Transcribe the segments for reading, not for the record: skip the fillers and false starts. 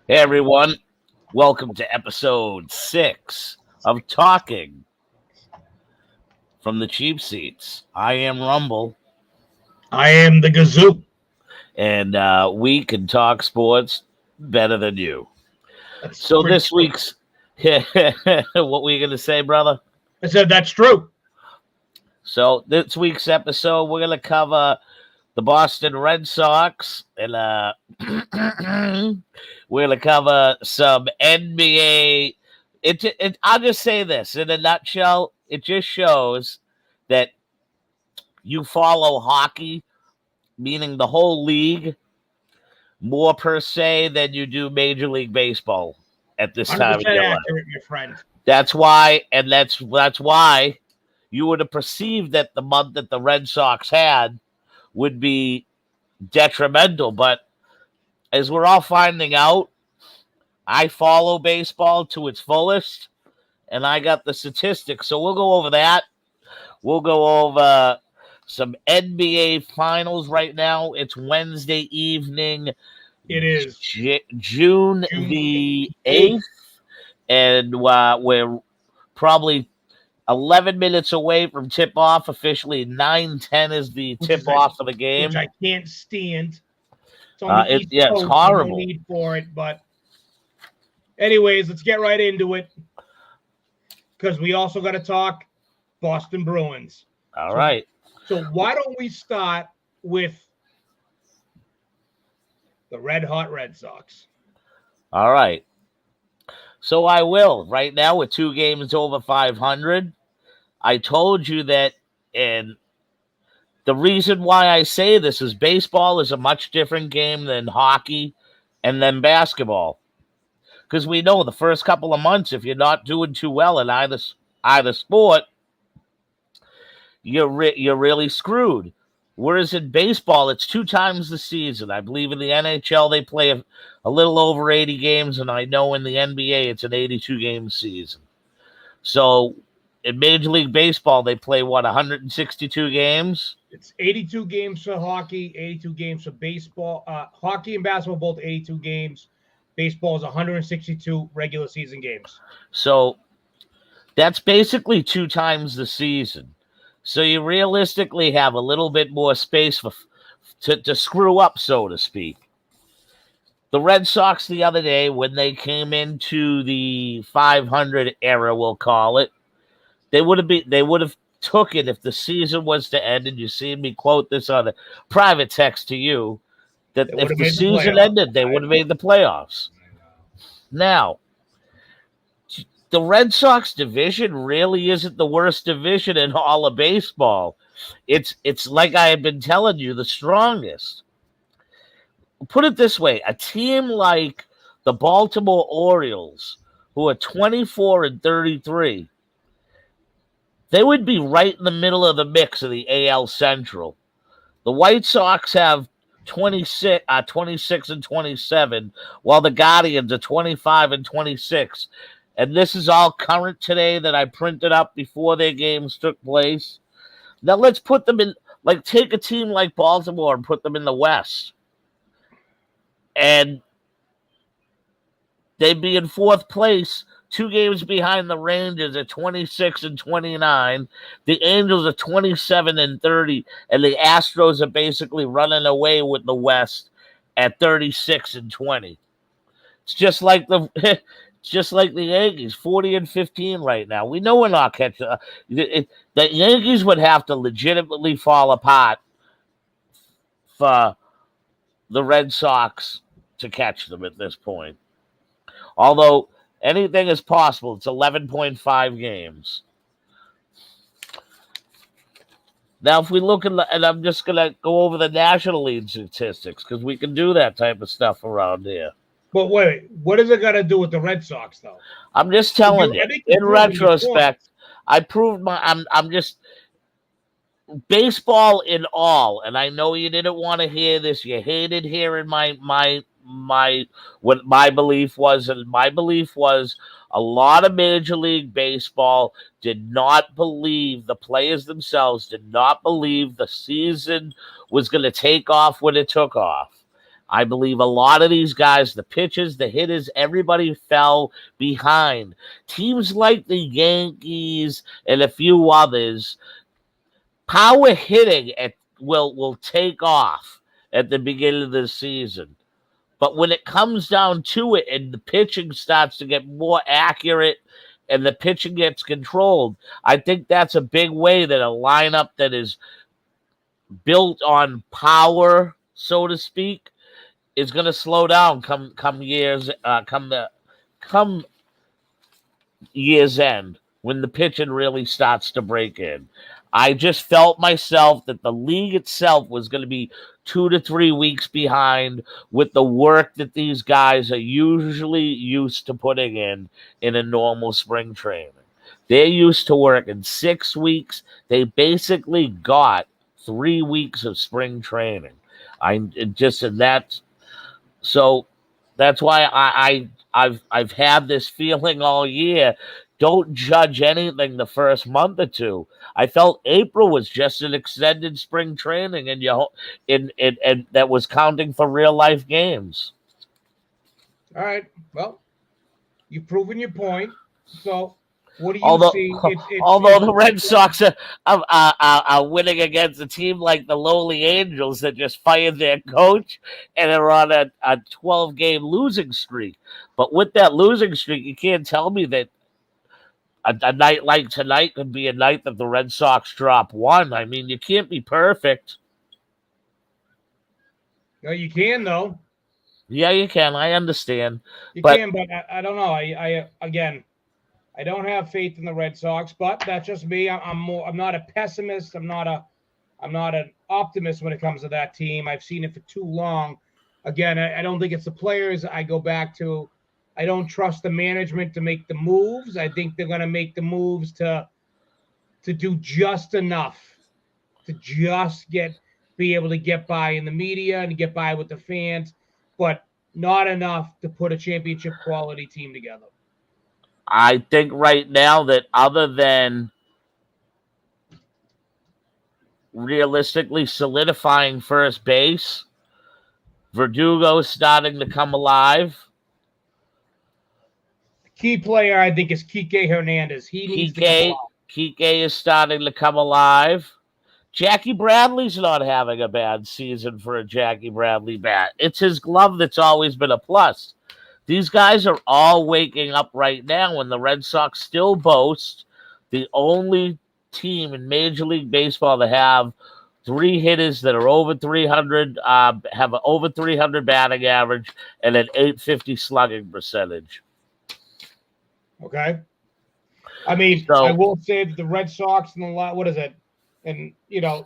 Hey everyone, welcome to episode 6 of Talking from the Cheap Seats. I am Rumble, I am the Gazoo. and we can talk sports better than you. That's So pretty this true. week's what were you gonna say, brother? I said that's true. So this week's episode, we're gonna cover the Boston Red Sox, and we're gonna cover some NBA. I'll just say this in a nutshell: it just shows that you follow hockey, meaning the whole league, more per se than you do Major League Baseball at this time in 100% your life. accurate, my friend. That's why, and that's why you would have perceived that the month that the Red Sox had would be detrimental. But as we're all finding out, I follow baseball to its fullest, and I got the statistics. So we'll go over that. We'll go over some NBA Finals right now. It's Wednesday evening. It is June June the 8th. 8th, and we're probably 11 minutes away from tip-off. Officially 9:10 is the tip-off of the game. Which I can't stand. It's on the East it's Coast. horrible. No need for it. But anyways, let's get right into it. Because we also got to talk Boston Bruins. All right. So why don't we start with the Red Hot Red Sox? All right. So I will. Right now, with 2 games over 500, I told you that, and the reason why I say this is baseball is a much different game than hockey and then basketball. Because we know the first couple of months, if you're not doing too well in either sport, you're really screwed. Whereas in baseball, it's 2 times the season. I believe in the NHL, they play a little over 80 games, and I know in the NBA, it's an 82-game season. So in Major League Baseball, they play, 162 games? It's 82 games for hockey, 82 games for baseball. Hockey and basketball both 82 games. Baseball is 162 regular season games. So that's basically 2 times the season. So you realistically have a little bit more space to screw up, so to speak. The Red Sox the other day, when they came into the 500 era, we'll call it, they would have took it if the season was to end. And you see me quote this on a private text to you, that if the season ended, they would have made the playoffs. Now, the Red Sox division really isn't the worst division in all of baseball. It's like I have been telling you, the strongest. Put it this way, a team like the Baltimore Orioles, who are 24-33, they would be right in the middle of the mix of the AL Central. The White Sox have 26 and 27, while the Guardians are 25-26. And this is all current today that I printed up before their games took place. Now let's put them in, like, take a team like Baltimore and put them in the West. And they'd be in 4th place, 2 games behind the Rangers at 26-29. The Angels are 27-30, and the Astros are basically running away with the West at 36-20. It's just like the Yankees, 40-15 right now. We know we're not catching. The Yankees would have to legitimately fall apart for the Red Sox to catch them at this point. Although anything is possible. It's 11.5 games. Now, if we look at, and I'm just going to go over the National League statistics, because we can do that type of stuff around here. But wait, what is it got to do with the Red Sox, though? I'm just telling you, in retrospect, I proved I'm just baseball in all, and I know you didn't want to hear this. You hated hearing what my belief was, and my belief was a lot of Major League Baseball did not believe, the players themselves did not believe the season was going to take off when it took off. I believe a lot of these guys, the pitchers, the hitters, everybody fell behind. Teams like the Yankees and a few others, power hitting will take off at the beginning of the season. But when it comes down to it and the pitching starts to get more accurate and the pitching gets controlled, I think that's a big way that a lineup that is built on power, so to speak, is going to slow down come year's end when the pitching really starts to break in. I just felt myself that the league itself was going to be 2 to 3 weeks behind with the work that these guys are usually used to putting in a normal spring training. They're used to working 6 weeks. They basically got 3 weeks of spring training. So that's why I've had this feeling all year. Don't judge anything the first month or two. I felt April was just an extended spring training, and that was counting for real life games. All right. Well, you've proven your point. So, what do you see? Although the Red Sox are winning against a team like the lowly Angels that just fired their coach and are on a 12-game losing streak. But with that losing streak, you can't tell me that a night like tonight could be a night that the Red Sox drop one. I mean, you can't be perfect. No, you can, though. Yeah, you can. I understand. But I don't know. I don't have faith in the Red Sox, but that's just me. I'm not a pessimist. I'm not an optimist when it comes to that team. I've seen it for too long. Again, I don't think it's the players. I go back to I don't trust the management to make the moves. I think they're going to make the moves to do just enough to just be able to get by in the media and get by with the fans, but not enough to put a championship quality team together. I think right now that other than realistically solidifying first base, Verdugo's starting to come alive. Key player, I think, is Kike Hernandez. He needs to come alive. Kike is starting to come alive. Jackie Bradley's not having a bad season for a Jackie Bradley bat. It's his glove that's always been a plus. These guys are all waking up right now, and the Red Sox still boast the only team in Major League Baseball to have 3 hitters that are over 300, have an over 300 batting average and an 850 slugging percentage. Okay. I mean, I will say that the Red Sox and what is it? And, a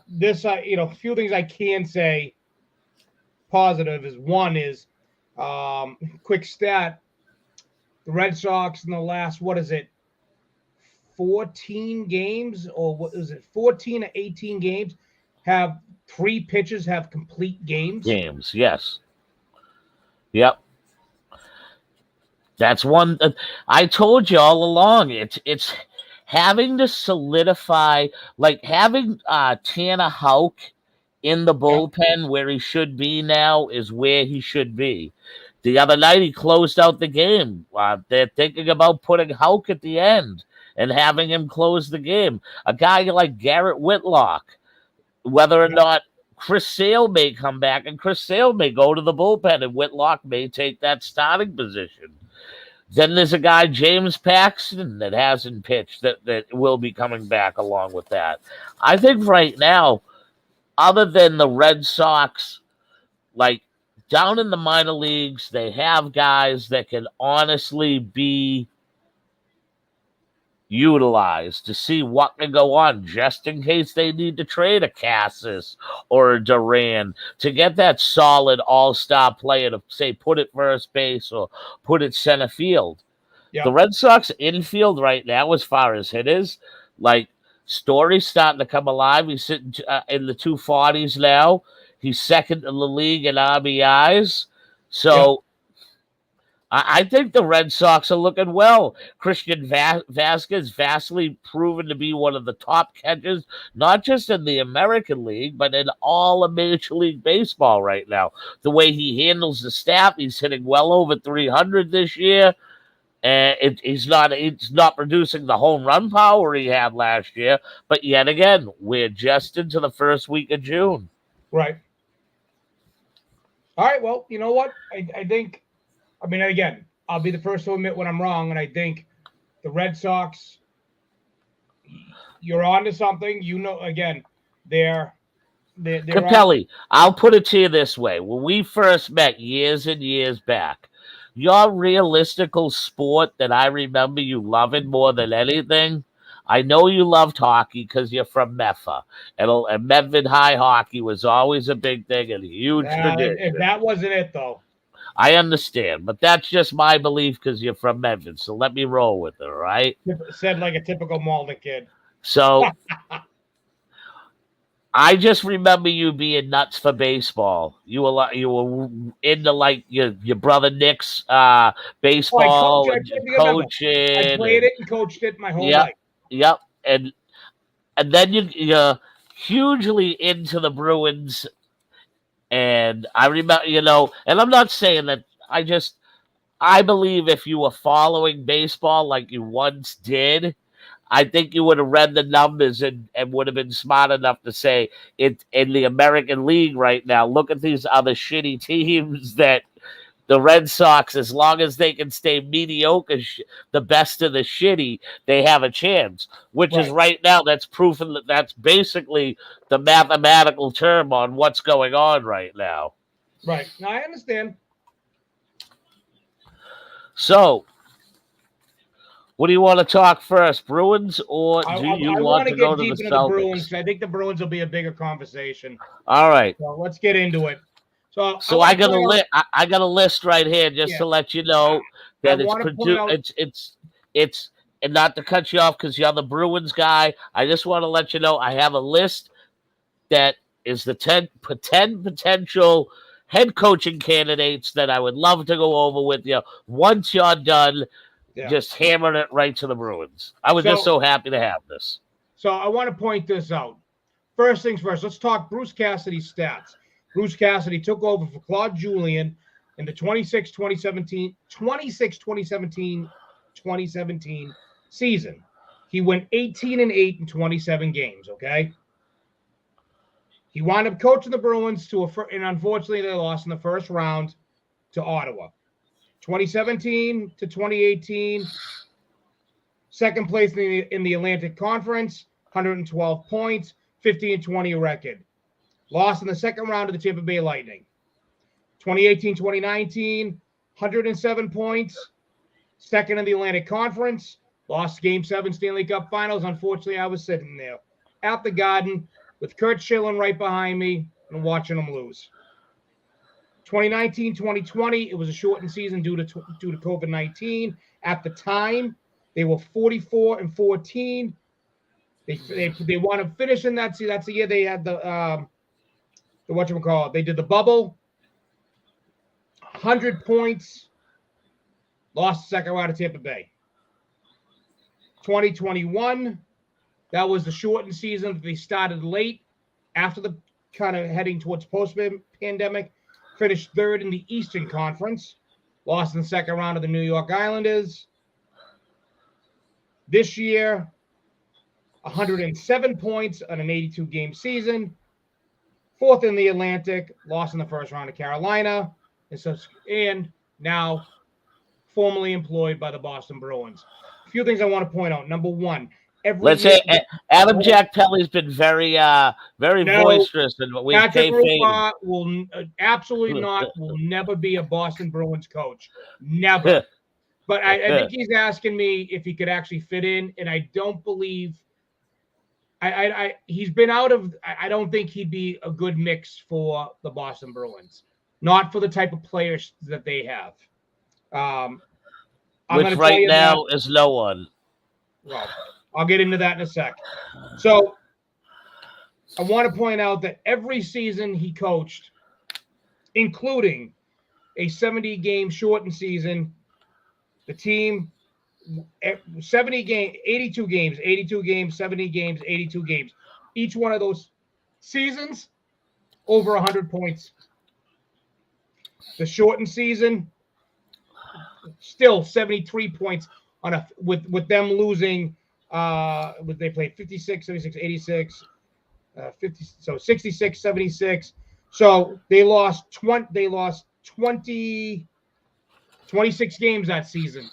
few things I can say positive is one is quick stat. The Red Sox in the last, 14 games or what is it? 14 to 18 games have 3 pitchers have complete games. Yes. Yep. That's one. I told you all along. It's having to solidify, like having Tanner Houck in the bullpen where he should be now is where he should be. The other night he closed out the game. They're thinking about putting Houck at the end and having him close the game. A guy like Garrett Whitlock, whether or not Chris Sale may come back, and Chris Sale may go to the bullpen, and Whitlock may take that starting position. Then there's a guy, James Paxton, that hasn't pitched that will be coming back along with that. I think right now, other than the Red Sox, like down in the minor leagues, they have guys that can honestly be utilized to see what can go on, just in case they need to trade a Cassis or a Duran to get that solid all-star player to, say, put it first base or put it center field. Yep. The Red Sox infield right now, as far as hitters, like Story's starting to come alive. He's sitting in the 240s now. He's second in the league in RBIs. So I think the Red Sox are looking well. Christian Vasquez vastly proven to be one of the top catchers, not just in the American League, but in all of Major League Baseball right now. The way he handles the staff, he's hitting well over 300 this year. And he's not producing the home run power he had last year. But yet again, we're just into the first week of June. Right. All right. Well, you know what? I think, I mean, again, I'll be the first to admit when I'm wrong. And I think the Red Sox, you're on to something. You know, again, they're Capelli, I'll put it to you this way. When we first met years and years back, your realistical sport that I remember you loving more than anything, I know you loved hockey because you're from Meffa. And Medford High hockey was always a big thing and a huge tradition. If that wasn't it, though. I understand, but that's just my belief because you're from Medford. So let me roll with it, all right? Said like a typical Malden kid. So I just remember you being nuts for baseball. You were into like your brother Nick's baseball and coaching. I played it and coached it my whole life. Yep, and then you're hugely into the Bruins. And I remember, and I'm not saying that. I believe if you were following baseball like you once did, I think you would have read the numbers and would have been smart enough to say it in the American League right now. Look at these other shitty teams that the Red Sox, as long as they can stay mediocre, the best of the shitty, they have a chance. Which is right now, that's proven that's basically the mathematical term on what's going on right now. Right. Now I understand. So, what do you want to talk first, Bruins, or do you want to go to the Celtics? Bruins. I think the Bruins will be a bigger conversation. All right. So let's get into it. So I got a list right here just to let you know that it's and not to cut you off because you're the Bruins guy. I just want to let you know I have a list that is the 10 potential head coaching candidates that I would love to go over with you. Once you're done, just hammering it right to the Bruins. I was just so happy to have this. So I want to point this out. First things first, let's talk Bruce Cassidy's stats. Bruce Cassidy took over for Claude Julien in the 2016-2017 season. He went 18-8 in 27 games, okay? He wound up coaching the Bruins and unfortunately they lost in the first round to Ottawa. 2017 to 2018, second place in the Atlantic Conference, 112 points, 50-20 record. Lost in the second round to the Tampa Bay Lightning. 2018-2019, 107 points, second in the Atlantic Conference. Lost Game 7 Stanley Cup Finals. Unfortunately, I was sitting there at the Garden with Kurt Schilling right behind me and watching them lose. 2019-2020, it was a shortened season due to COVID-19. At the time, they were 44-14. They wound up finishing that season. That's the year they had the whatchamacallit. They did the bubble. 100 points. Lost the second round to Tampa Bay. 2021, that was the shortened season. They started late after the kind of heading towards post-pandemic. Finished third in the Eastern Conference. Lost in the second round to the New York Islanders. This year, 107 points on an 82-game season. Fourth in the Atlantic. Lost in the first round to Carolina. And now formally employed by the Boston Bruins. A few things I want to point out. Number one, Adam Jack Pelly's been very boisterous, and Patrick Ruffat will absolutely will never be a Boston Bruins coach, never. But I think he's asking me if he could actually fit in, and I don't believe. He's been out of. I don't think he'd be a good mix for the Boston Bruins, not for the type of players that they have. Which right now is no one. Well, I'll get into that in a sec. So I want to point out that every season he coached, including a 70-game shortened season, The team 70 games, 82 games, 82 games, 70 games, 82 games. Each one of those seasons over 100 points. The shortened season still 73 points on a with them losing they played 56, 76, 86 50, so 66, 76. So they lost 26 games that season,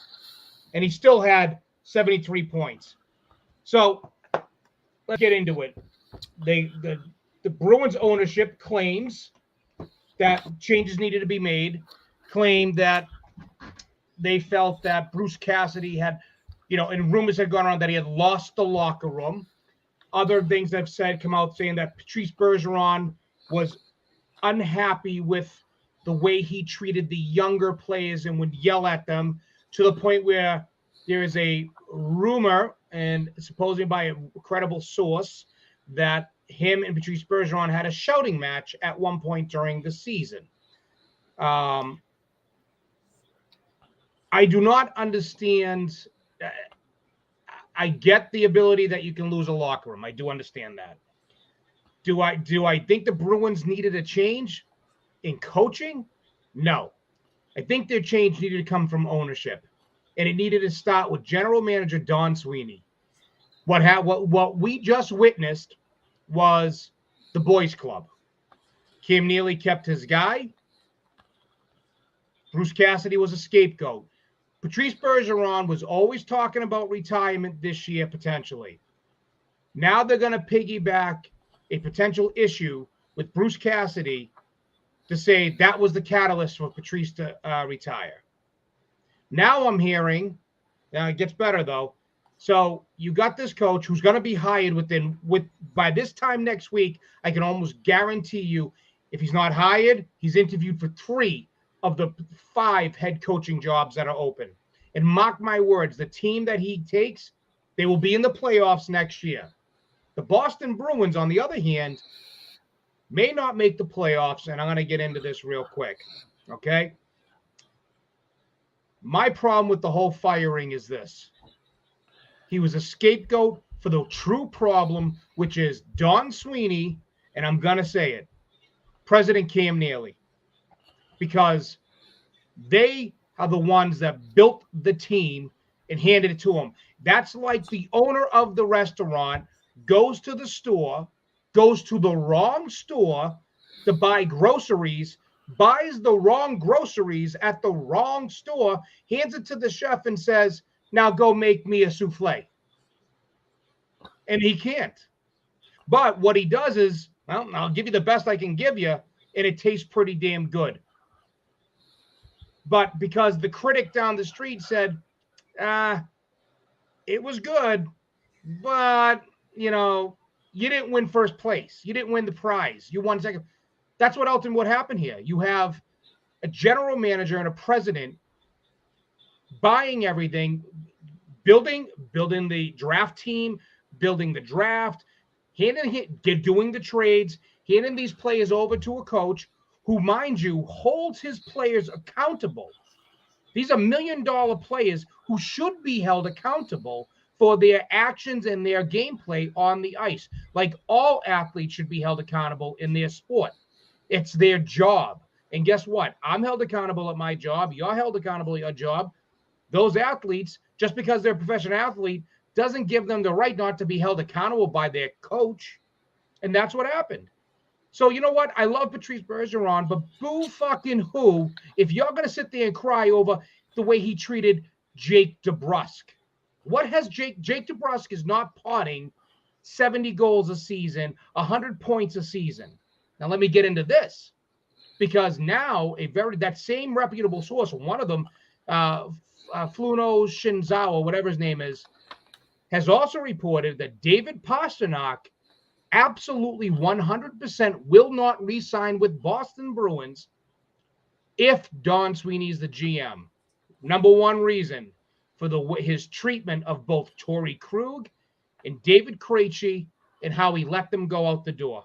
and he still had 73 points. So let's get into it. The Bruins ownership claims that changes needed to be made, claimed that they felt that Bruce Cassidy had, and rumors had gone around that he had lost the locker room. Other things that have said come out saying that Patrice Bergeron was unhappy with the way he treated the younger players and would yell at them, to the point where there is a rumor, and supposedly by a credible source, that him and Patrice Bergeron had a shouting match at one point during the season. I do not understand. I get the ability that you can lose a locker room. I do understand that. Do I think the Bruins needed a change in coaching? No. I think their change needed to come from ownership, and it needed to start with general manager Don Sweeney. What we just witnessed was the boys' club. Cam Neely kept his guy. Bruce Cassidy was a scapegoat. Patrice Bergeron was always talking about retirement this year, potentially. Now they're going to piggyback a potential issue with Bruce Cassidy to say that was the catalyst for Patrice to retire. Now I'm hearing, it gets better though. So you got this coach who's going to be hired by this time next week. I can almost guarantee you, if he's not hired, he's interviewed for 3 of the 5 head coaching jobs that are open. And mark my words, the team that he takes, they will be in the playoffs next year. The Boston Bruins, on the other hand, may not make the playoffs, and I'm going to get into this real quick, okay? My problem with the whole firing is this. He was a scapegoat for the true problem, which is Don Sweeney, and I'm going to say it, President Cam Neely, because they are the ones that built the team and handed it to him. That's like the owner of the restaurant goes to the store, goes to the wrong store to buy groceries, buys the wrong groceries at the wrong store, hands it to the chef and says, now go make me a souffle. And he can't. But what he does is, well, I'll give you the best I can give you, and it tastes pretty damn good. But because the critic down the street said, it was good, but, you didn't win first place. You didn't win the prize. You won second. That's what happened here. You have a general manager and a president buying everything, building the draft team, building the draft, doing the trades, handing these players over to a coach who, mind you, holds his players accountable. These are $1 million players who should be held accountable for their actions and their gameplay on the ice. Like all athletes should be held accountable in their sport. It's their job. And guess what? I'm held accountable at my job. You're held accountable at your job. Those athletes, just because they're a professional athlete, doesn't give them the right not to be held accountable by their coach. And that's what happened. So you know what? I love Patrice Bergeron, but boo fucking who if you're going to sit there and cry over the way he treated Jake DeBrusk. What has Jake DeBrusk is not potting 70 goals a season, 100 points a season. Now let me get into this, because now that same reputable source, one of them, Fluno Shinzawa, whatever his name is, has also reported that David Pastrnak absolutely 100% will not re-sign with Boston Bruins if Don Sweeney's the GM. Number one reason for his treatment of both Torrey Krug and David Krejci and how he let them go out the door.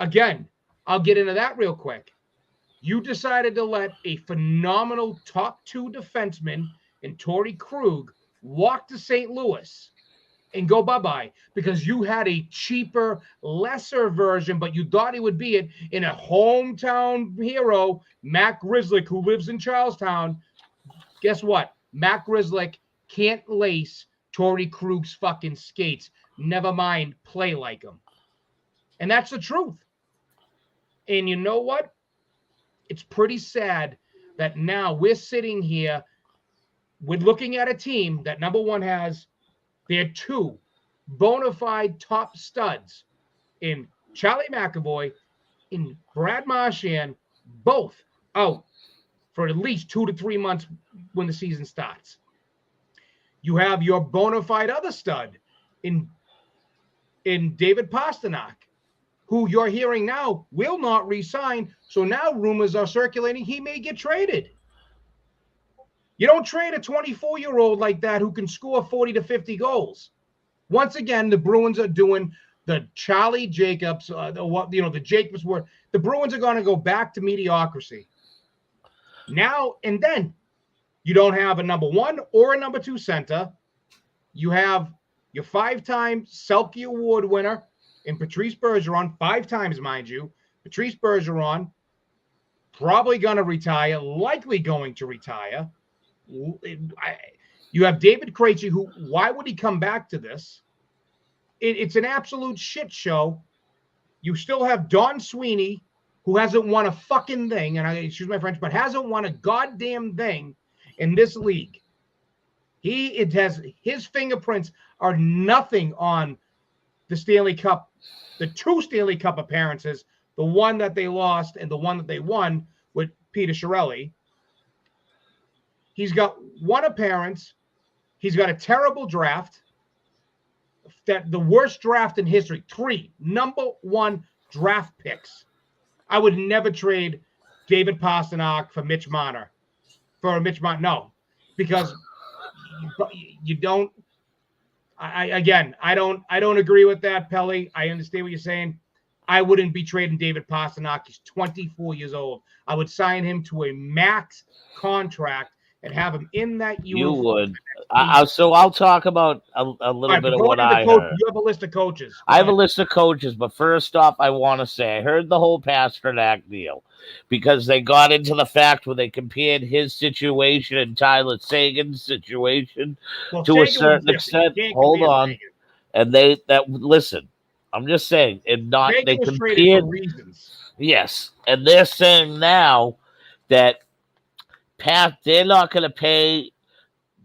Again, I'll get into that real quick. You decided to let a phenomenal top 2 defenseman in Torrey Krug walk to St. Louis and go bye-bye because you had a cheaper, lesser version, but you thought he would be it in a hometown hero, Matt Grzelcyk, who lives in Charlestown. Guess what? Matt Grzelcyk can't lace Torrey Krug's fucking skates. Never mind play like him. And that's the truth. And you know what? It's pretty sad that now we're sitting here, we're looking at a team that, number one, has their 2 bona fide top studs in Charlie McAvoy and Brad Marchand, both out for at least 2 to 3 months when the season starts. You have your bona fide other stud in David Pastrnak, who you're hearing now will not re-sign. So now rumors are circulating he may get traded. You don't trade a 24-year-old like that who can score 40 to 50 goals. Once again, the Bruins are doing the Charlie Jacobs, the Jacobs were. The Bruins are going to go back to mediocrity. Now and then, you don't have a number 1 or a number 2 center. You have your 5-time Selke Award winner in Patrice Bergeron, 5 times, mind you. Patrice Bergeron, probably going to retire, likely going to retire. You have David Krejci, who, why would he come back to this? It's an absolute shit show. You still have Don Sweeney, who hasn't won a fucking thing, and excuse my French, but hasn't won a goddamn thing in this league. His fingerprints are nothing on the Stanley Cup, the 2 Stanley Cup appearances, the one that they lost and the one that they won with Peter Chiarelli. He's got 1 appearance. He's got a terrible draft. The worst draft in history. 3 number 1 draft picks. I would never trade David Pastrnak for Mitch Marner. No, because you don't. I don't agree with that, Pelly. I understand what you're saying. I wouldn't be trading David Pastrnak. He's 24 years old. I would sign him to a max contract and have him in that uniform. You would. So I'll talk about a little bit of what I heard. You have a list of coaches. I have a list of coaches, but first off, I want to say I heard the whole Pastrnak deal because they got into the fact where they compared his situation and Tyler Sagan's situation to a certain extent. Hold on. And listen, I'm just saying, and not Sagan they was compared traded for reasons. Yes, and they're saying now that they're not going to pay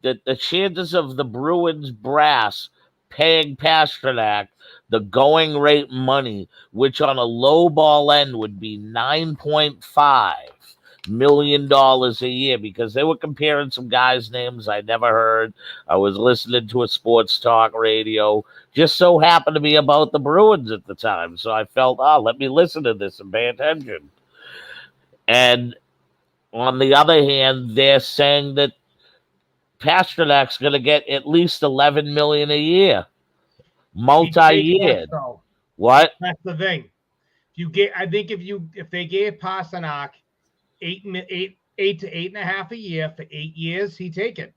the chances of the Bruins brass paying Pastrnak the going rate money, which on a low ball end would be $9.5 million a year, because they were comparing some guys' names I never heard. I was listening to a sports talk radio, just so happened to be about the Bruins at the time. So I felt, let me listen to this and pay attention. And on the other hand, they're saying that Pasternak's going to get at least $11 million a year, multi-year. What? That's the thing. If they gave Pastrnak $8 to $8.5 a year for 8 years, he'd take it.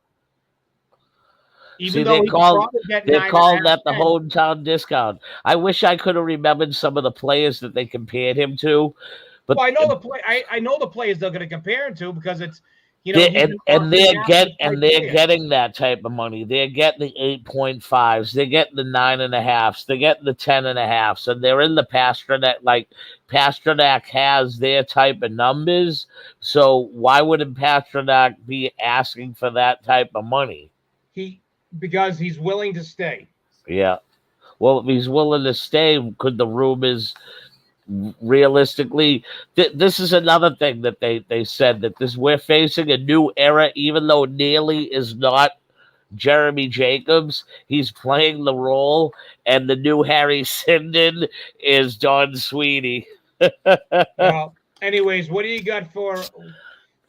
Even though they call that the hometown discount. I wish I could have remembered some of the players that they compared him to. But I know the players they're going to compare him to, because it's they're getting that type of money. They're getting the 8.5s. They're getting the 9.5s. They're getting the 10.5s, and they're in the Pastrnak. Like Pastrnak has their type of numbers. So why wouldn't Pastrnak be asking for that type of money? Because he's willing to stay. Yeah. Well, if he's willing to stay, could the rumors realistically, this is another thing that they said, that we're facing a new era, even though Neely is not Jeremy Jacobs, he's playing the role, and the new Harry Sinden is Don Sweeney. Well, anyways, what do you got for?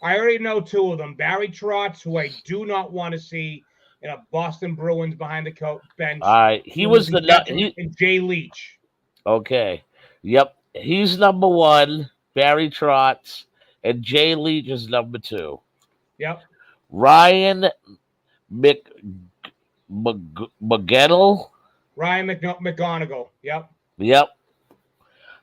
I already know 2 of them. Barry Trotz, who I do not want to see in a Boston Bruins behind the bench. All right, he was and Jay Leach. Okay, yep. He's number 1, Barry Trotz. and Jay Leach is number 2. Yep. Ryan McGinnell. Ryan McGonigal. Yep. Yep.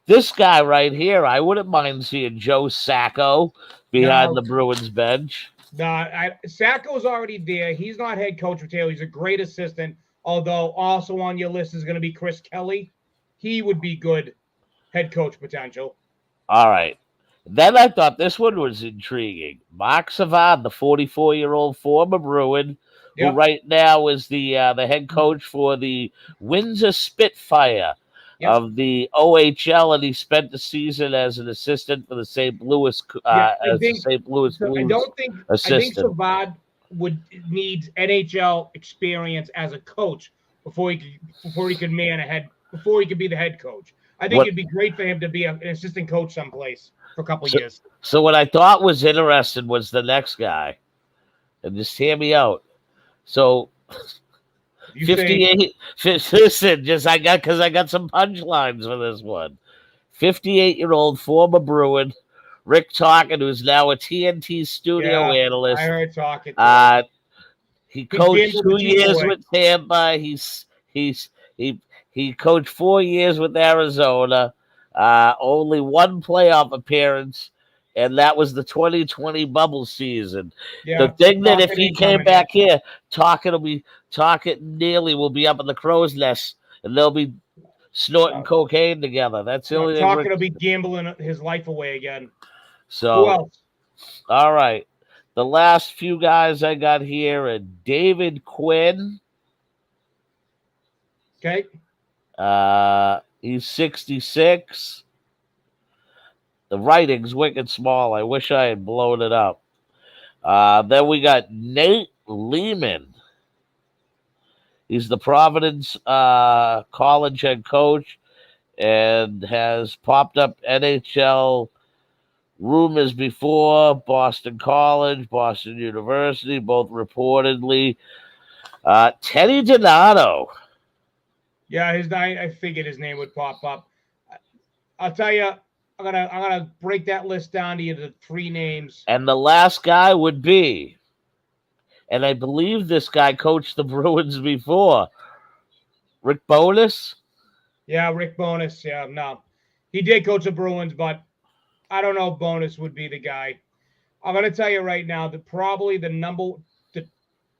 This guy right here, I wouldn't mind seeing Joe Sacco behind No, the Bruins bench. no. Sacco's already there. He's not head coach for Taylor. He's a great assistant. Although also on your list is going to be Chris Kelly. He would be good head coach potential. All right. Then I thought this one was intriguing. Mark Savard, the 44-year-old former Bruin, who Yep. right now is the head coach for the Windsor Spitfire Yep. of the OHL, and he spent the season as an assistant for the St. Louis St. Louis Blues I think assistant. Savard would need NHL experience as a coach before he could be the head coach. I think it'd be great for him to be an assistant coach someplace for a couple years. So what I thought was interesting was the next guy, and just hear me out. So 58. Listen, because I got some punchlines for this one. 58-year-old former Bruin, Rick Talkin, who's now a TNT studio analyst. I heard Talkin. He coached 2 years with Tampa. He coached 4 years with Arizona. Only one playoff appearance, and that was the 2020 bubble season. Yeah, the thing that if he came back here, Talkin Neely will be up in the crow's nest, and they'll be snorting cocaine together. That's the only thing. Talkin will be gambling his life away again. So, who else? All right. The last few guys I got here are David Quinn. Okay. He's 66. The writing's wicked small. I wish I had blown it up. Then we got Nate Lehman. He's the Providence college head coach and has popped up NHL rumors before. Boston College, Boston University, both reportedly. Teddy Donato. Yeah, I figured his name would pop up. I'll tell you, I'm gonna break that list down to you to 3 names. And the last guy would be, and I believe this guy coached the Bruins before, Rick Bowness. Yeah, Rick Bowness. Yeah, no, he did coach the Bruins, but I don't know if Bowness would be the guy. I'm gonna tell you right now that probably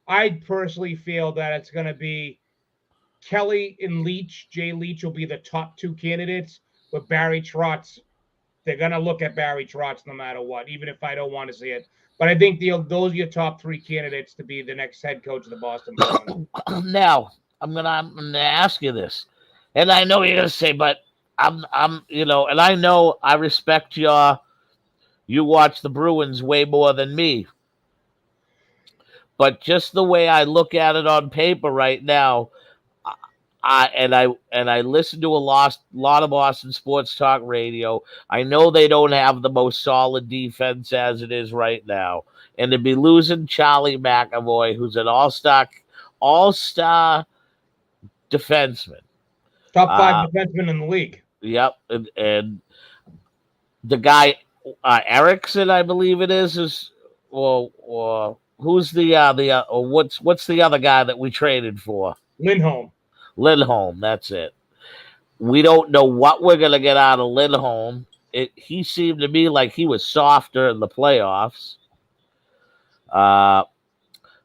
I personally feel that it's gonna be Kelly and Leach. Jay Leach will be the top 2 candidates, with Barry Trotz. They're going to look at Barry Trotz no matter what, even if I don't want to see it. But I think those are your top 3 candidates to be the next head coach of the Boston Bruins. Now, I'm gonna ask you this, and I know you're gonna say, but I'm and I know I respect you watch the Bruins way more than me. But just the way I look at it on paper right now, I listen to a lot of Boston sports talk radio. I know they don't have the most solid defense as it is right now, and to be losing Charlie McAvoy, who's an all-star defenseman, top 5 defenseman in the league. Yep, and the guy Erickson, I believe it is or who's what's the other guy that we traded for? Lindholm, that's it. We don't know what we're going to get out of Lindholm. He seemed to me like he was softer in the playoffs.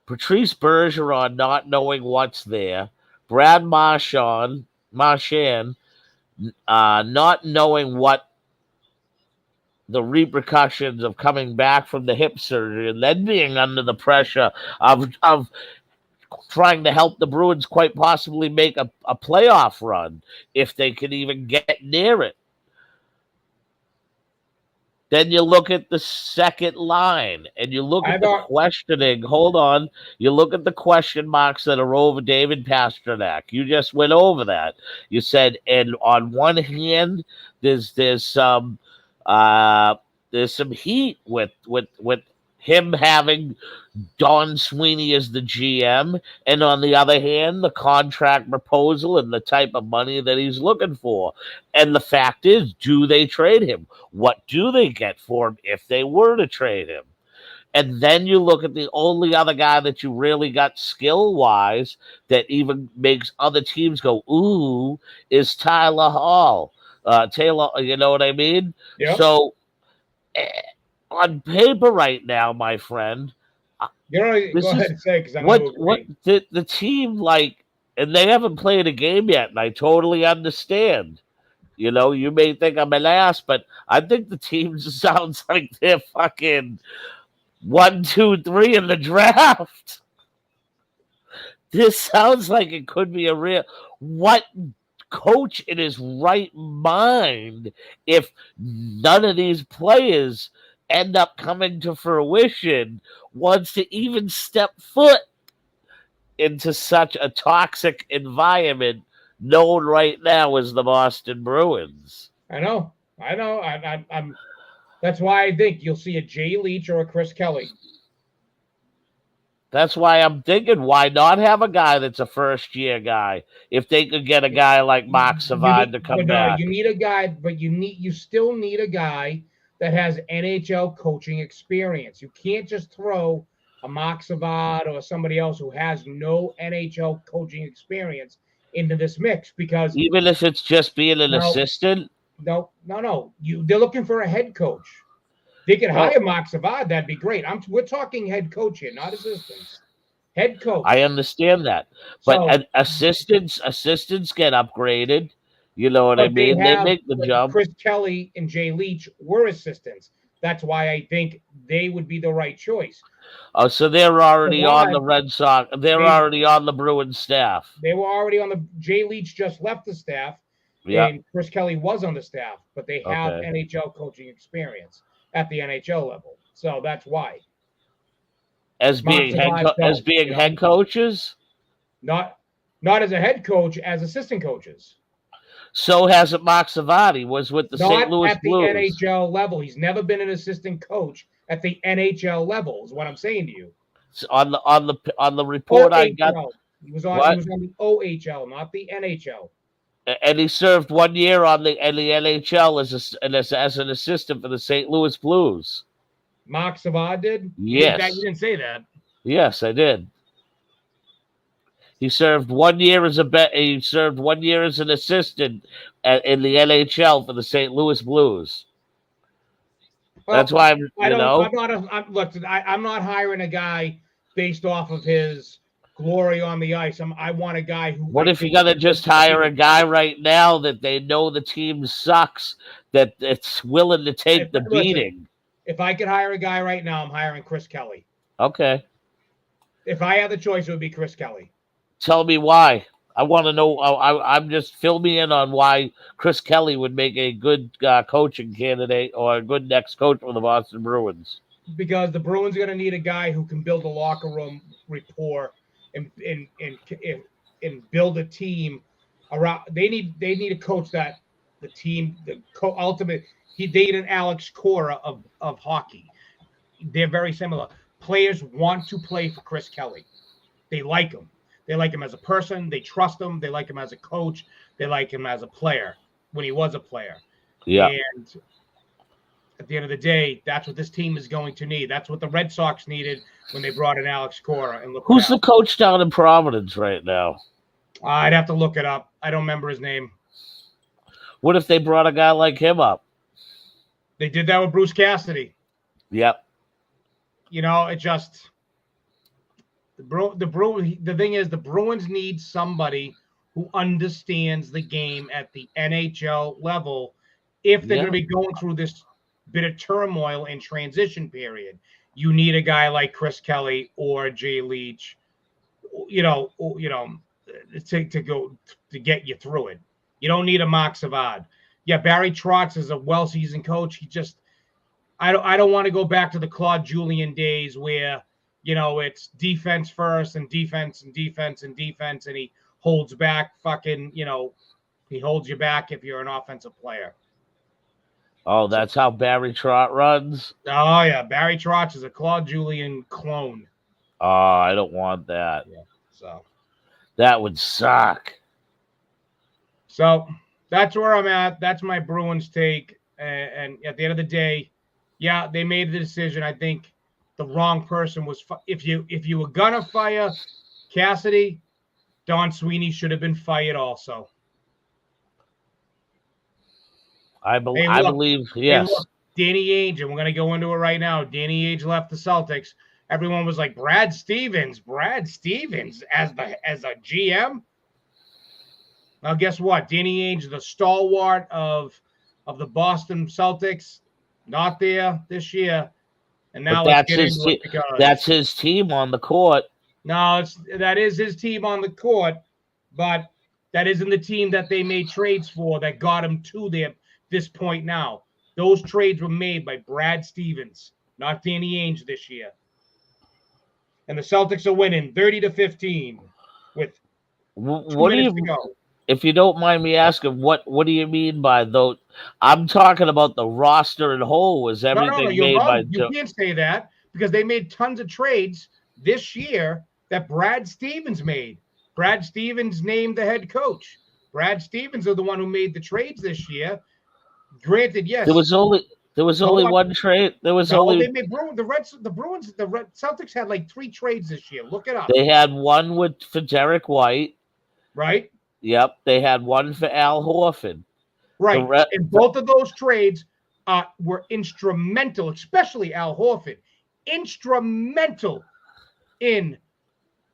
Patrice Bergeron not knowing what's there. Brad Marchand not knowing what the repercussions of coming back from the hip surgery and then being under the pressure of trying to help the Bruins quite possibly make a playoff run if they can even get near it. Then you look at the second line and you look at the questioning. Hold on. You look at the question marks that are over David Pastrnak. You just went over that. You said, and on one hand, there's some heat with him having Don Sweeney as the GM, and on the other hand, the contract proposal and the type of money that he's looking for. And the fact is, do they trade him? What do they get for him if they were to trade him? And then you look at the only other guy that you really got skill wise that even makes other teams go, ooh, is Tyler Hall. Taylor, you know what I mean? Yep. So eh, on paper right now, my friend, You know, this go is ahead and say because I'm what going to what agree. the team like, and they haven't played a game yet, and I totally understand. You know, you may think I'm an ass, but I think the team sounds like they're fucking 1, 2, 3 in the draft. This sounds like it could be a real. What coach in his right mind, if none of these players end up coming to fruition, wants to even step foot into such a toxic environment known right now as the Boston Bruins? I know. I'm. That's why I think you'll see a Jay Leach or a Chris Kelly. That's why I'm thinking, why not have a guy that's a first year guy if they could get a guy like Mark Savard to come But no, back? you need a guy, but you still need a guy that has NHL coaching experience. You can't just throw a Mark Savard or somebody else who has no NHL coaching experience into this mix because Even if it's just being an now, assistant? no. They're looking for a head coach. They could Well, hire Mark Savard, that'd be great. We're talking head coach here, not assistants. Head I coach. understand that. But So assistants get upgraded. You know what I but they mean? They have make the but jump. Chris Kelly and Jay Leach were assistants. That's why I think they would be the right choice. Oh, so they're already on the Savard, Red Sox. They're they already on the Bruins staff. they were already on the Jay Leach just left the staff, Yeah. and Chris Kelly was on the staff, but they have Okay. NHL coaching experience at the NHL level. So that's why. As Mark being Savard as don't, being head coaches. not not as a head coach, as assistant coaches. So has it Mark Savard. Was with the St. Not Louis at the Blues. NHL level. He's never been an assistant coach at the NHL level, is what I'm saying to you. On the report I got. OHL. He What? was on the OHL, not the NHL. And he served 1 year on the NHL as an assistant for the St. Louis Blues. Mark Savard did? Yes. You didn't say that. Yes, I did. He served 1 year he served 1 year as an assistant in the NHL for the St. Louis Blues. That's Well, why I don't. I'm not. Look, I'm not hiring a guy based off of his glory on the ice. I want a guy who. What if you got to just hire a guy right now that they know the team sucks, that it's willing to take the beating? If I could hire a guy right now, I'm hiring Chris Kelly. Okay. If I had the choice, it would be Chris Kelly. Tell me why. I want to know. I'm just fill me in on why Chris Kelly would make a good coaching candidate or a good next coach for the Boston Bruins. Because the Bruins are going to need a guy who can build a locker room rapport and build a team around. They need a coach that the team ultimate. They need an Alex Cora of hockey. They're very similar. Players want to play for Chris Kelly. They like him. They like him as a person. They trust him. They like him as a coach. They like him as a player when he was a player. Yeah. And at the end of the day, that's what this team is going to need. That's what the Red Sox needed when they brought in Alex Cora. And who's the coach down in Providence right now? I'd have to look it up. I don't remember his name. What if they brought a guy like him up? They did that with Bruce Cassidy. Yep. You know, it just the thing is the Bruins need somebody who understands the game at the NHL level if they're going to be going through this bit of turmoil and transition period. You need a guy like Chris Kelly or Jay Leach, to go to get you through it. You don't need a Mark Savard. Yeah, Barry Trotz is a well-seasoned coach. He just I don't want to go back to the Claude Julien days where it's defense first and defense and defense and defense, and he holds back he holds you back if you're an offensive player. Oh, that's how Barry Trott runs? Oh, yeah. Barry Trotz is a Claude Julien clone. Oh, I don't want that. Yeah. So That would suck. that's where I'm at. That's my Bruins take. And at the end of the day, yeah, they made the decision. I think the wrong person was. If you were gonna fire Cassidy, Don Sweeney should have been fired also. I believe, Hey, yes. look, Danny Ainge, and we're gonna go into it right now. Danny Ainge left the Celtics. Everyone was like, Brad Stevens as a GM. Now, guess what? Danny Ainge, the stalwart of the Boston Celtics, not there this year. And now But let's that's get his into it because that's his team on the court. no, that is his team on the court, but that isn't the team that they made trades for that got him to this point now. Those trades were made by Brad Stevens, not Danny Ainge this year. And the Celtics are winning 30-15 with 2 What do minutes to you, go. if you don't mind me asking, what do you mean by those? I'm talking about the roster and whole. Was No, everything you're made by wrong. You can't say that because they made tons of trades this year that Brad Stevens made. Brad Stevens named the head coach. Brad Stevens is the one who made the trades this year. Granted, yes. There was only one trade. There was No, only they made the Bruins, Celtics had like 3 trades this year. Look it up. they had one for Derek White. Right? Yep, they had one for Al Horford. Right. And both of those trades were instrumental, especially Al Horford, instrumental in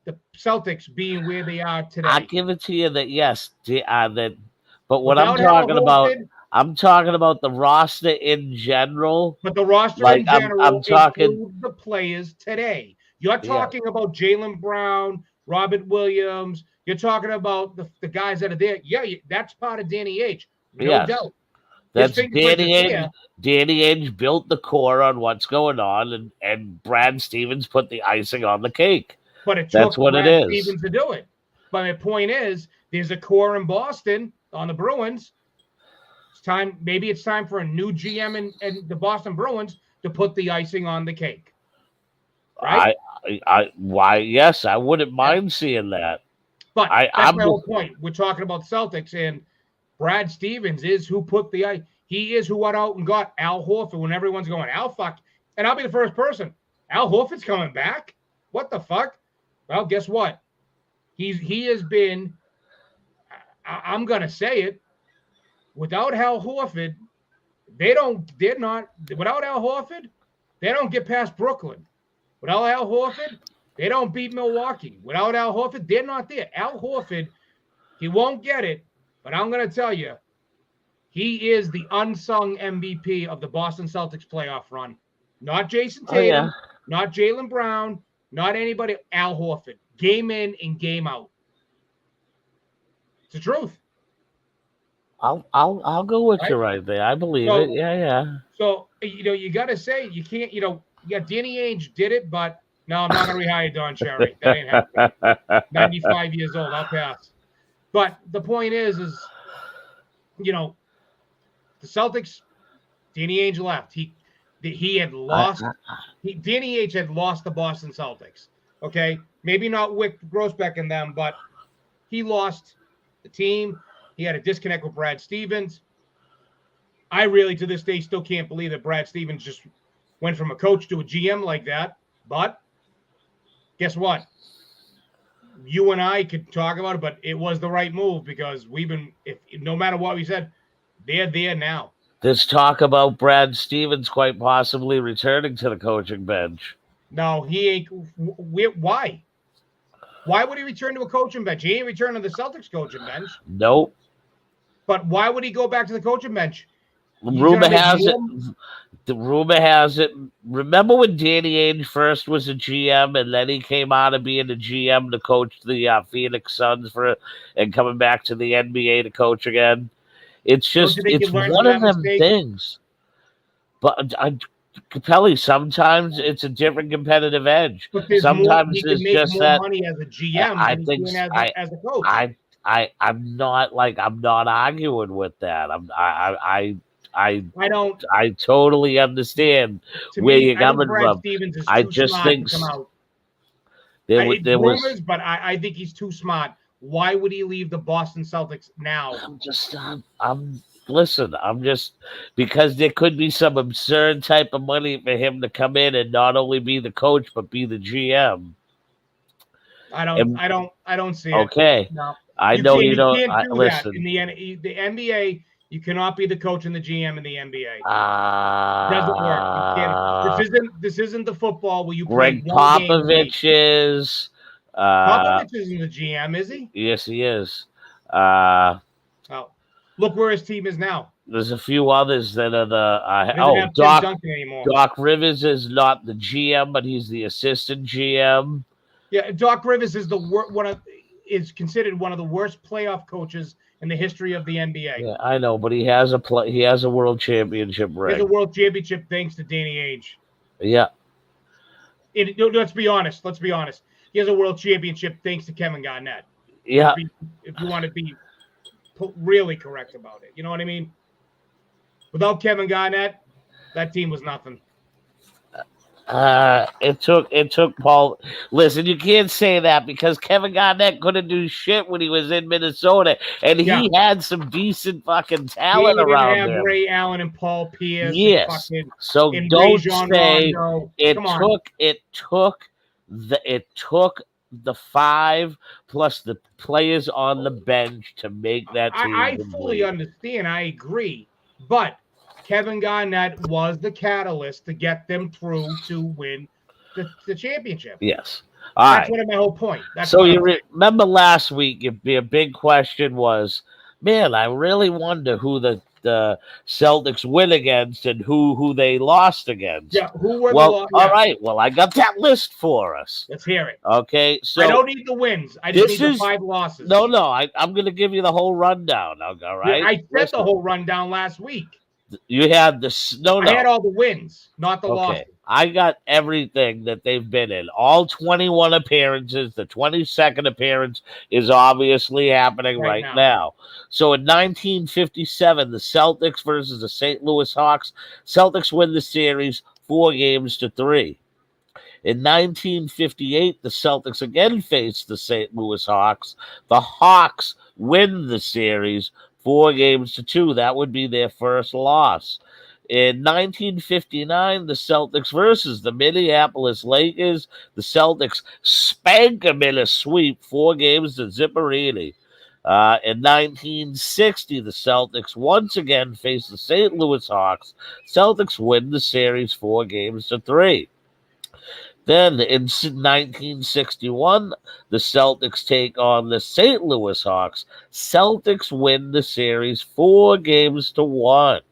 the Celtics being where they are today. I give it to you that yes, that. But what Without I'm talking about the roster in general. But the roster like, in general I'm talking includes the players today. You're talking about Jaylen Brown, Robert Williams. You're talking about the guys that are there. Yeah, that's part of Danny Ainge. No doubt. That's Danny Ainge. Danny Ainge built the core on what's going on, and Brad Stevens put the icing on the cake. But it took Brad Stevens to do it. But my point is, there's a core in Boston on the Bruins. Maybe it's time for a new GM and the Boston Bruins to put the icing on the cake. Right? Yes, I wouldn't mind seeing that. But that's my whole point. We're talking about Celtics, and Brad Stevens is who put he is who went out and got Al Horford when everyone's going, Al, fuck. And I'll be the first person. Al Horford's coming back? What the fuck? Well, guess what? He has been, I'm going to say it, without Al Horford, without Al Horford, they don't get past Brooklyn. Without Al Horford, they don't beat Milwaukee. Without Al Horford, they're not there. Al Horford, he won't get it, but I'm going to tell you, he is the unsung MVP of the Boston Celtics playoff run. Not Jason Tatum, not Jaylen Brown, not anybody. Al Horford, game in and game out. It's the truth. I'll go with you right there. I believe it. Yeah. So you got to say you can't. Danny Ainge did it, but no, I'm not going to rehire Don Cherry. That ain't happening. 95 years old. I'll pass. But the point is the Celtics. Danny Ainge left. He had lost. Danny Ainge had lost the Boston Celtics. Okay, maybe not Wick Grossbeck and them, but he lost the team. He had a disconnect with Brad Stevens. I really, to this day, still can't believe that Brad Stevens just went from a coach to a GM like that. But guess what? You and I could talk about it, but it was the right move because no matter what we said, they're there now. There's talk about Brad Stevens quite possibly returning to the coaching bench. No, he ain't. Why? Why would he return to a coaching bench? He ain't returning to the Celtics coaching bench. Nope. But why would he go back to the coaching bench? Rumor has it. Remember when Danny Ainge first was a GM, and then he came out of being a GM to coach the Phoenix Suns and coming back to the NBA to coach again. It's just it's one of them things. But Capelli, sometimes it's a different competitive edge. Sometimes it's just that money as a GM. I think as a coach. I'm not arguing with that. I don't. I totally understand To where me, you're I think coming Brad from. Stevens is I too just smart to think come out. It's there was. rumors, but I think he's too smart. Why would he leave the Boston Celtics now? I'm listen. I'm just because there could be some absurd type of money for him to come in and not only be the coach but be the GM. And I don't see it. okay, No, I you know can't. you You don't. can't do that in Listen. the NBA. You cannot be the coach and the GM in the NBA. Doesn't work. You can't. Uh, This isn't the football where you play Greg one game a week. Popovich is. Popovich isn't the GM, is he? Yes, he is. Uh, Oh, look where his team is now. there's a few others that are the. He doesn't have Tim Duncan anymore. Doc Rivers is not the GM, but he's the assistant GM. Yeah, Doc Rivers is is considered one of the worst playoff coaches in the history of the NBA. Yeah, I know, but he has a world championship ring. He has a world championship thanks to Danny Ainge. Yeah. Let's be honest. He has a world championship thanks to Kevin Garnett. Yeah. If you want to be really correct about it, you know what I mean. Without Kevin Garnett, that team was nothing. It took Paul. Listen, you can't say that because Kevin Garnett couldn't do shit when he was in Minnesota, and he had some decent fucking talent around have him. Ray Allen and Paul Pierce. Yes. And so and don't Rajon say Rondo. it took the 5 plus the players on the bench to make that team. I fully understand. I agree, but Kevin Garnett was the catalyst to get them through to win the championship. Yes. That's my whole point. So you remember last week, a big question was, man, I really wonder who the Celtics win against and who they lost against. Yeah, who were all right. Well, I got that list for us. Let's hear it. Okay, so I don't need the wins. I just need the 5 losses. No, I'm going to give you the whole rundown. All right. I said the whole rundown last week. You had the I had all the wins, not the losses. I got everything that they've been in. All 21 appearances. The 22nd appearance is obviously happening right now. So in 1957, the Celtics versus the St. Louis Hawks. Celtics win the series 4-3. In 1958, the Celtics again faced the St. Louis Hawks. The Hawks win the series 4-2. That would be their first loss. In 1959, the Celtics versus the Minneapolis Lakers. The Celtics spank them in a sweep, 4-0. In 1960, the Celtics once again face the St. Louis Hawks. Celtics win the series 4-3. Then in 1961, the Celtics take on the St. Louis Hawks. Celtics win the series 4-1.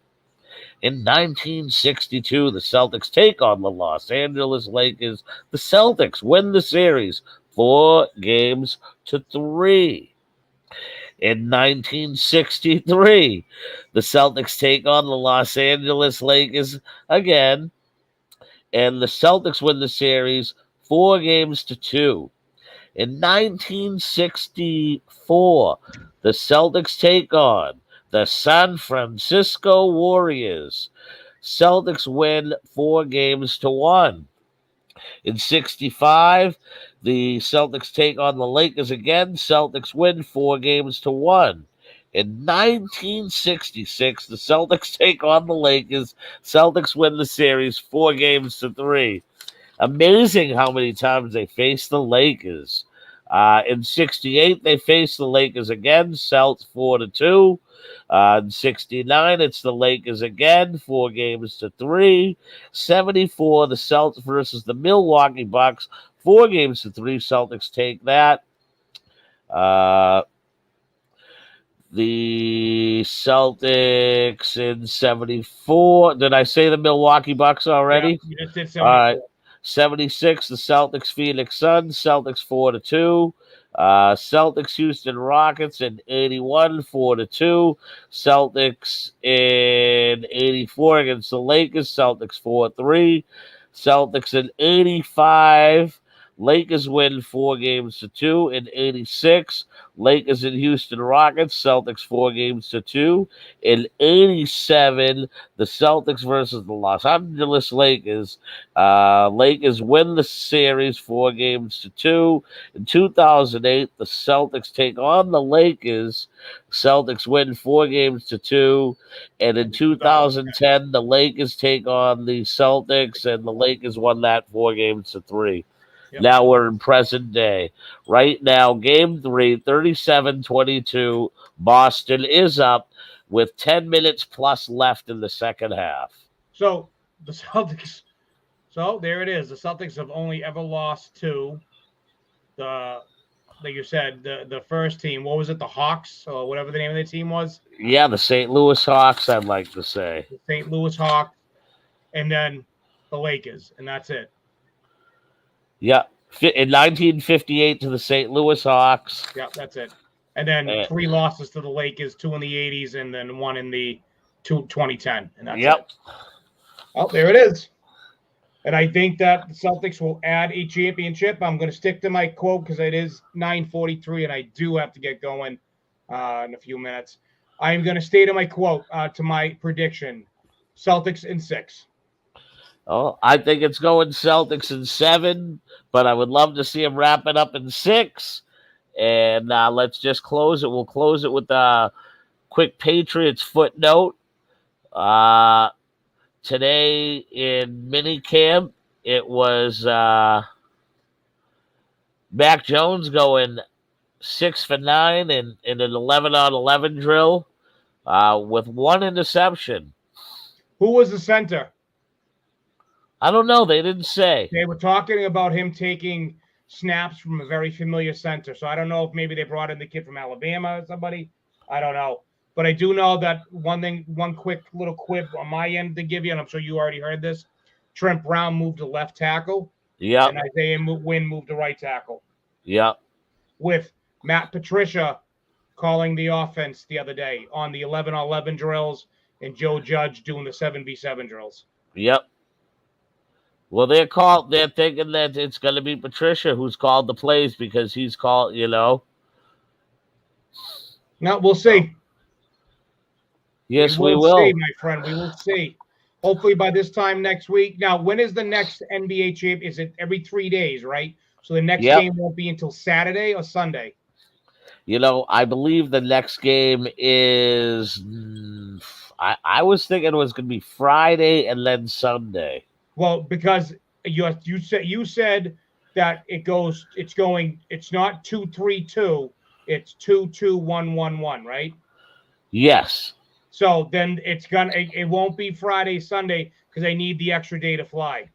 In 1962, the Celtics take on the Los Angeles Lakers. The Celtics win the series 4-3. In 1963, the Celtics take on the Los Angeles Lakers again, and the Celtics win the series 4-2. In 1964, the Celtics take on the San Francisco Warriors. Celtics win 4-1. In 65, the Celtics take on the Lakers again. Celtics win 4-1. In 1966, the Celtics take on the Lakers. Celtics win the series 4-3. Amazing how many times they face the Lakers. In 68, they face the Lakers again. Celtics 4-2. In 69, it's the Lakers again, 4-3. 74, the Celtics versus the Milwaukee Bucks, 4-3. Celtics take that. The Celtics in 74. Did I say the Milwaukee Bucks already? Yeah, you just did 74. All right. 76, the Celtics Phoenix Suns, Celtics 4-2. Celtics Houston Rockets in 81, 4-2. Celtics in 84 against the Lakers, Celtics 4-3. Celtics in 85 Lakers win 4-2 in 86. Lakers and Houston Rockets, Celtics 4-2. In 87, the Celtics versus the Los Angeles Lakers. Lakers win the series 4-2. In 2008, the Celtics take on the Lakers. Celtics win 4-2. And in 2010, the Lakers take on the Celtics, and the Lakers won that 4-3. Yep. Now we're in present day. Right now, game 3, 37-22. Boston is up with 10 minutes plus left in the second half. So the Celtics. So there it is. The Celtics have only ever lost to the, like you said, the first team. What was it? The Hawks or whatever the name of the team was. Yeah, the St. Louis Hawks, I'd like to say. The St. Louis Hawks, and then the Lakers, and that's it. Yeah, in 1958 to the St. Louis Hawks. Yeah, that's it. And then 3 losses to the Lakers, 2 in the 80s, and then 1 in the 2010. And that's it. Oh, there it is. And I think that the Celtics will add a championship. I'm going to stick to my quote because it is 9:43, and I do have to get going in a few minutes. I am going to stay to my quote, to my prediction. Celtics in 6. Oh, I think it's going Celtics in 7, but I would love to see them wrap it up in 6. And let's just close it. We'll close it with a quick Patriots footnote. Today in minicamp, it was Mac Jones going 6 for 9 in an 11-on-11 drill with 1 interception. Who was the center? I don't know. They didn't say. They were talking about him taking snaps from a very familiar center. So I don't know if maybe they brought in the kid from Alabama or somebody. I don't know. But I do know that one quick little quip on my end to give you, and I'm sure you already heard this. Trent Brown moved to left tackle. Yeah. And Isaiah Wynn moved to right tackle. Yeah. With Matt Patricia calling the offense the other day on the 11-on-11 drills and Joe Judge doing the 7v7 drills. Yep. Well, they're thinking that it's going to be Patricia who's called the plays because he's called, Now, we'll see. Yes, we will. See, my friend. We will see. Hopefully by this time next week. Now, when is the next NBA champ? Is it every 3 days, right? So the next game won't be until Saturday or Sunday? I believe the next game is I was thinking it was going to be Friday and then Sunday. Well, because you said that it's not 2-3-2, it's 2-2-1-1-1, right? Yes. So then it won't be Friday, Sunday because they need the extra day to fly.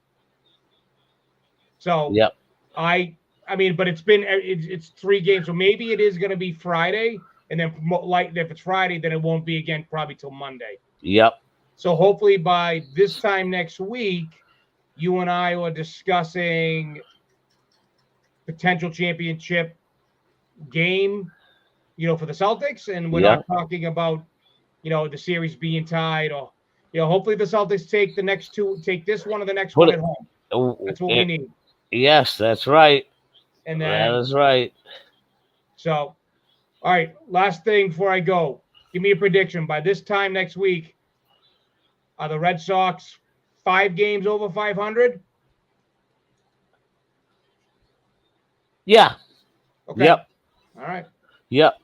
So yep. I mean, but it's 3 games, so maybe it is going to be Friday, and then like if it's Friday, then it won't be again probably till Monday. Yep. So hopefully by this time next week, you and I are discussing potential championship game, for the Celtics, and we're not talking about, the series being tied or, hopefully the Celtics take this one or the next one at home. That's what we need. Yes, that's right. And then, that is right. So, all right, last thing before I go, give me a prediction. By this time next week, are the Red Sox 5 games over 500? Yeah. Okay. Yep. All right. Yep.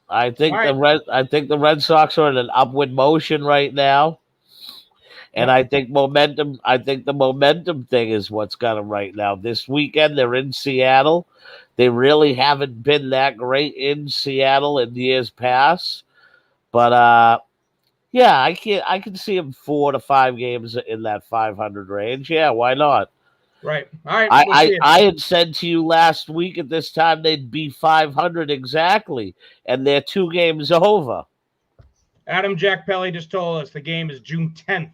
I think the Red Sox are in an upward motion right now. And I think the momentum thing is what's got them right now. This weekend they're in Seattle. They really haven't been that great in Seattle in years past. But I can see them 4 to 5 games in that 500 range. Yeah, why not? Right. All right. I had said to you last week at this time they'd be 500 exactly, and they're 2 games over. Adam Jack Pelly just told us the game is June 10th.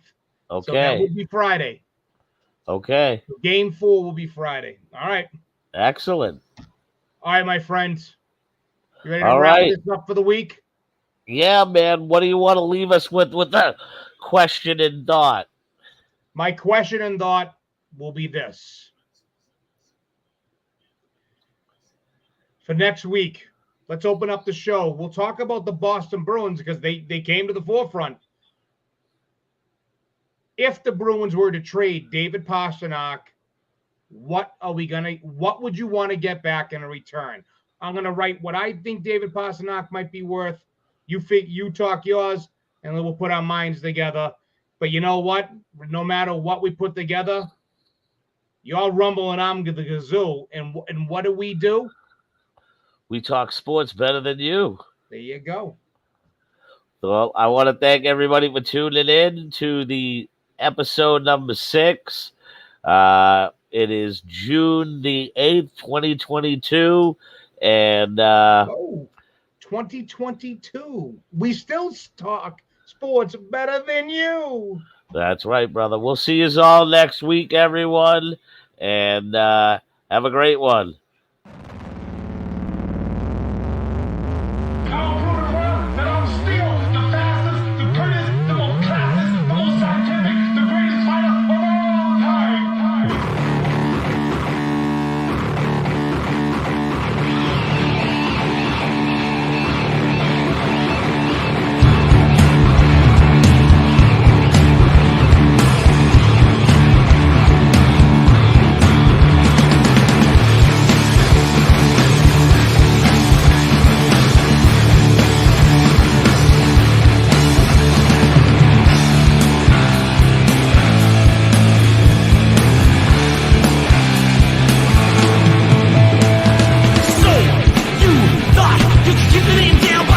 Okay. So that would be Friday. Okay. So game 4 will be Friday. All right. Excellent. All right, my friends. You ready to wrap this up for the week? Yeah, man. What do you want to leave us with the question and thought? My question and thought will be this. for next week, let's open up the show. We'll talk about the Boston Bruins because they came to the forefront. If the Bruins were to trade David Pastrnak, what would you want to get back in a return? I'm gonna write what I think David Pastrnak might be worth. You talk yours, and then we'll put our minds together. But you know what? No matter what we put together, you're Rumble and I'm the Gazoo. And what do? We talk sports better than you. There you go. Well, I want to thank everybody for tuning in to the episode number 6. It is June the 8th, 2022. And 2022. We still talk sports better than you. That's right, brother. We'll see you all next week, everyone. And have a great one.